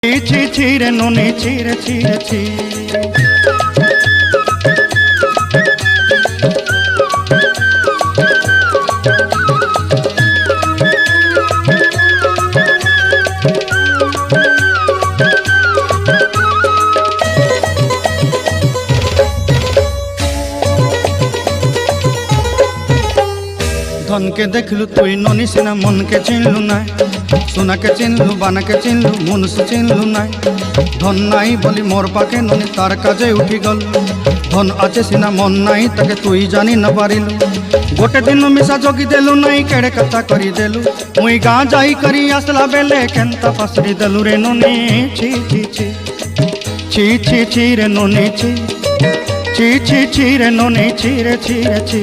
ছি ছি রে ননি ছি রে ছি রে ছি। ধনকে দেখলু তুই ননি সিনা মনকে চিনলু নাই, সোনাকে চিনলু বানাকে চিনলু মনুষ্য চিনলু নাই। ধন নাই বলি মোর পাকে ননি তার কাজে উঠি গল, ধন আছে সিনা মন নাই তাকে তুই জানি না পারিলু। গোটে দিন মিশা জগি দেলু নাই কেড়ে কথা করি দেলু, মুই গাঁ যাই করি আসলা বেলে কেনতা পাসরি দেলু রে ননি ছি ছি ছি ছি ছি ছি রে ননি ছি ছি ছি ছি রে ননি ছি রে ছি রে ছি।